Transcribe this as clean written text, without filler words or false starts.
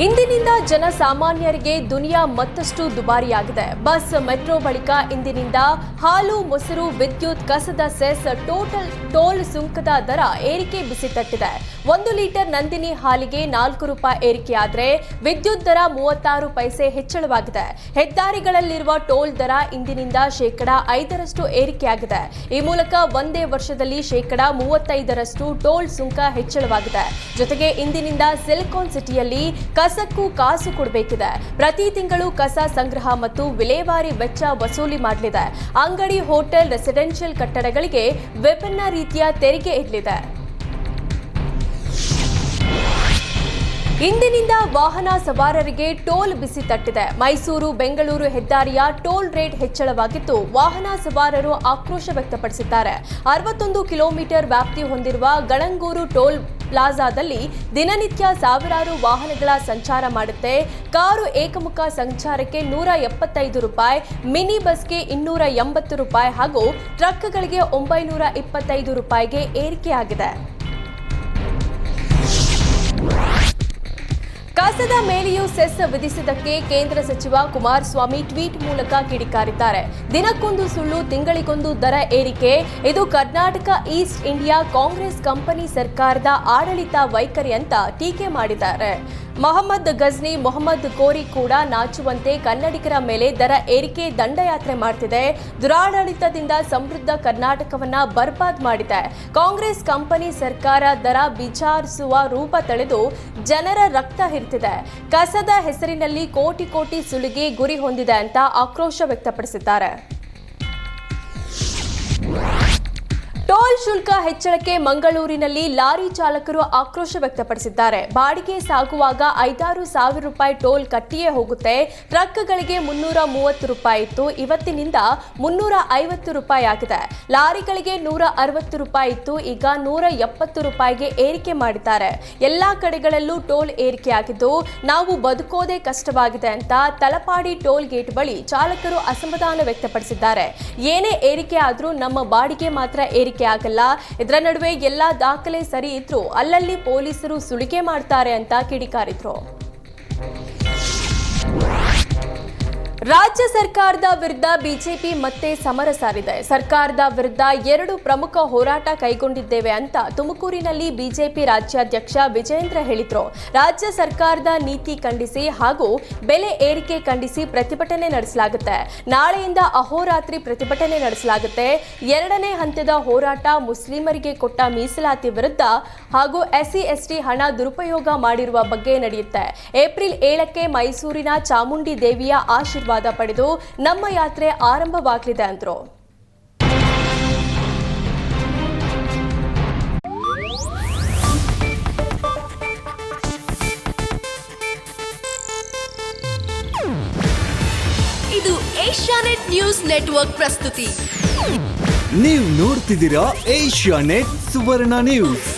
ಇಂದಿನಿಂದ ಜನಸಾಮಾನ್ಯರಿಗೆ ದುನಿಯಾ ಮತ್ತಷ್ಟು ದುಬಾರಿಯಾಗಿದೆ. ಬಸ್, ಮೆಟ್ರೋ ಬಳಿಕ ಇಂದಿನಿಂದ ಹಾಲು, ಮೊಸರು, ವಿದ್ಯುತ್, ಕಸದ ಸೆಸ್, ಟೋಲ್ ಸುಂಕದ ದರ ಏರಿಕೆ ಬಿಸಿ ತಟ್ಟಿದೆ. 1 ಲೀಟರ್ ನಂದಿನಿ ಹಾಲಿಗೆ 4 ರೂಪಾಯಿ ಏರಿಕೆಯಾದರೆ ವಿದ್ಯುತ್ ದರ 36 ಪೈಸೆ ಹೆಚ್ಚಳವಾಗಿದೆ. ಹೆದ್ದಾರಿಗಳಲ್ಲಿರುವ ಟೋಲ್ ದರ ಇಂದಿನಿಂದ ಶೇಕಡಾ 5ರಷ್ಟು ಏರಿಕೆಯಾಗಿದೆ. ಈ ಮೂಲಕ ಒಂದೇ ವರ್ಷದಲ್ಲಿ ಶೇಕಡಾ 35ರಷ್ಟು ಟೋಲ್ ಸುಂಕ ಹೆಚ್ಚಳವಾಗಿದೆ. ಜೊತೆಗೆ ಇಂದಿನಿಂದ ಸಿಲಿಕಾನ್ ಸಿಟಿಯಲ್ಲಿ ಕಸಕ್ಕೂ ಕಾಸು ಕೊಡಬೇಕಿದೆ. ಪ್ರತಿ ತಿಂಗಳು ಕಸ ಸಂಗ್ರಹ ಮತ್ತು ವಿಲೇವಾರಿ ವೆಚ್ಚ ವಸೂಲಿ ಮಾಡಲಿದೆ. ಅಂಗಡಿ, ಹೋಟೆಲ್, ರೆಸಿಡೆನ್ಷಿಯಲ್ ಕಟ್ಟಡಗಳಿಗೆ ವಿಭಿನ್ನ ರೀತಿಯ ತೆರಿಗೆ ಇರಲಿದೆ. ಇಂದಿನಿಂದ ವಾಹನ ಸವಾರರಿಗೆ ಟೋಲ್ ಬಿಸಿ ತಟ್ಟಿದೆ. ಮೈಸೂರು ಬೆಂಗಳೂರು ಹೆದ್ದಾರಿಯ ಟೋಲ್ ರೇಟ್ ಹೆಚ್ಚಳವಾಗಿದ್ದು, ವಾಹನ ಸವಾರರು ಆಕ್ರೋಶ ವ್ಯಕ್ತಪಡಿಸಿದ್ದಾರೆ. 61 ಕಿಲೋಮೀಟರ್ ವ್ಯಾಪ್ತಿ ಹೊಂದಿರುವ ಗಳಂಗೂರು ಟೋಲ್ ಪ್ಲಾಜಾದಲ್ಲಿ ದಿನನಿತ್ಯ ಸಾವಿರಾರು ವಾಹನಗಳ ಸಂಚಾರ ಮಾಡುತ್ತೆ. ಕಾರು ಏಕಮುಖ ಸಂಚಾರಕ್ಕೆ 175 ರೂಪಾಯಿ, ಮಿನಿ ಬಸ್ಗೆ 280 ರೂಪಾಯಿ ಹಾಗೂ ಟ್ರಕ್ಗಳಿಗೆ 925 ರೂಪಾಯಿಗೆ ಏರಿಕೆಯಾಗಿದೆ. ಕಸದ ಮೇಲೆಯೂ ಸೆಸ್ ವಿಧಿಸಿದ್ದಕ್ಕೆ ಕೇಂದ್ರ ಸಚಿವ ಕುಮಾರಸ್ವಾಮಿ ಟ್ವೀಟ್ ಮೂಲಕ ಕಿಡಿಕಾರಿದ್ದಾರೆ. ದಿನಕ್ಕೊಂದು ಸುಳ್ಳು, ತಿಂಗಳಿಗೊಂದು ದರ ಏರಿಕೆ, ಇದು Karnataka East India Congress company ಸರ್ಕಾರದ ಆಡಳಿತ ವೈಖರಿ ಅಂತ ಟೀಕೆ ಮಾಡಿದ್ದಾರೆ. ಮೊಹಮ್ಮದ್ ಗಜ್ನಿ, ಮೊಹಮ್ಮದ್ ಕೋರಿ ಕೂಡ ನಾಚುವಂತೆ ಕನ್ನಡಿಗರ ಮೇಲೆ ದರ ಏರಿಕೆ ದಂಡಯಾತ್ರೆ ಮಾಡ್ತಿದೆ. ದುರಾಡಳಿತದಿಂದ ಸಮೃದ್ಧ ಕರ್ನಾಟಕವನ್ನ ಬರ್ಬಾದ್ ಮಾಡಿದೆ. ಕಾಂಗ್ರೆಸ್ ಕಂಪನಿ ಸರ್ಕಾರ ದರ ವಿಚಾರಿಸುವ ರೂಪ ತಳೆದು ಜನರ ರಕ್ತ ಹಿರ್ತಿದೆ. ಕಸದ ಹೆಸರಿನಲ್ಲಿ ಕೋಟಿ ಕೋಟಿ ಸುಲಿಗೆ ಗುರಿ ಹೊಂದಿದೆ ಅಂತ ಆಕ್ರೋಶ ವ್ಯಕ್ತಪಡಿಸಿದ್ದಾರೆ. ಟೋಲ್ ಶುಲ್ಕ ಹೆಚ್ಚಳಕ್ಕೆ ಮಂಗಳೂರಿನಲ್ಲಿ ಲಾರಿ ಚಾಲಕರು ಆಕ್ರೋಶ ವ್ಯಕ್ತಪಡಿಸಿದ್ದಾರೆ. ಬಾಡಿಗೆ ಸಾಗುವಾಗ 5-6 ಸಾವಿರ ರೂಪಾಯಿ ಟೋಲ್ ಕಟ್ಟಿಯೇ ಹೋಗುತ್ತೆ. ಟ್ರಕ್ಗಳಿಗೆ 330 ರೂಪಾಯಿ ಇತ್ತು, ಇವತ್ತಿನಿಂದ 350 ರೂಪಾಯಿ ಆಗಿದೆ. ಲಾರಿಗಳಿಗೆ 160 ರೂಪಾಯಿ ಇತ್ತು, ಈಗ 170 ರೂಪಾಯಿಗೆ ಏರಿಕೆ ಮಾಡಿದ್ದಾರೆ. ಎಲ್ಲಾ ಕಡೆಗಳಲ್ಲೂ ಟೋಲ್ ಏರಿಕೆಯಾಗಿದ್ದು, ನಾವು ಬದುಕೋದೇ ಕಷ್ಟವಾಗಿದೆ ಅಂತ ತಲಪಾಡಿ ಟೋಲ್ ಗೇಟ್ ಬಳಿ ಚಾಲಕರು ಅಸಮಾಧಾನ ವ್ಯಕ್ತಪಡಿಸಿದ್ದಾರೆ. ಏನೇ ಏರಿಕೆ ಆದ್ರೂ ನಮ್ಮ ಬಾಡಿಗೆ ಮಾತ್ರ ಏರಿಕೆ ಆಗಲ್ಲ. ಇದರ ನಡುವೆ ಎಲ್ಲಾ ದಾಖಲೆ ಸರಿ ಇದ್ರೂ ಅಲ್ಲಲ್ಲಿ ಪೊಲೀಸರು ಸುಲಿಗೆ ಮಾಡ್ತಾರೆ ಅಂತ ಕಿಡಿಕಾರಿದ್ರು. ರಾಜ್ಯ ಸರ್ಕಾರದ ವಿರುದ್ಧ ಬಿಜೆಪಿ ಮತ್ತೆ ಸಮರ ಸಾರಿದೆ. ಸರ್ಕಾರದ ವಿರುದ್ಧ 2 ಪ್ರಮುಖ ಹೋರಾಟ ಕೈಗೊಂಡಿದ್ದೇವೆ ಅಂತ ತುಮಕೂರಿನಲ್ಲಿ ಬಿಜೆಪಿ ರಾಜ್ಯಾಧ್ಯಕ್ಷ ವಿಜೇಂದ್ರ ಹೇಳಿದ್ರು. ರಾಜ್ಯ ಸರ್ಕಾರದ ನೀತಿ ಖಂಡಿಸಿ ಹಾಗೂ ಬೆಲೆ ಏರಿಕೆ ಖಂಡಿಸಿ ಪ್ರತಿಭಟನೆ ನಡೆಸಲಾಗುತ್ತೆ. ನಾಳೆಯಿಂದ ಅಹೋರಾತ್ರಿ ಪ್ರತಿಭಟನೆ ನಡೆಸಲಾಗುತ್ತೆ. 2ನೇ ಹಂತದ ಹೋರಾಟ ಮುಸ್ಲಿಮರಿಗೆ ಕೊಟ್ಟ ಮೀಸಲಾತಿ ವಿರುದ್ಧ ಹಾಗೂ SC/ST ಹಣ ದುರುಪಯೋಗ ಮಾಡಿರುವ ಬಗ್ಗೆ ನಡೆಯುತ್ತೆ. ಏಪ್ರಿಲ್ 7ಕ್ಕೆ ಮೈಸೂರಿನ ಚಾಮುಂಡಿ ದೇವಿಯ ಆಶೀರ್ವಾದ ಪಡೆದು ನಮ್ಮ ಯಾತ್ರೆ ಆರಂಭವಾಗಲಿದೆ ಅಂದ್ರು. ಇದು ಏಷ್ಯಾನೆಟ್ ನ್ಯೂಸ್ ನೆಟ್ವರ್ಕ್ ಪ್ರಸ್ತುತಿ. ನೀವು ನೋಡ್ತಿದ್ದೀರಾ ಏಷ್ಯಾನೆಟ್ ಸುವರ್ಣ ನ್ಯೂಸ್.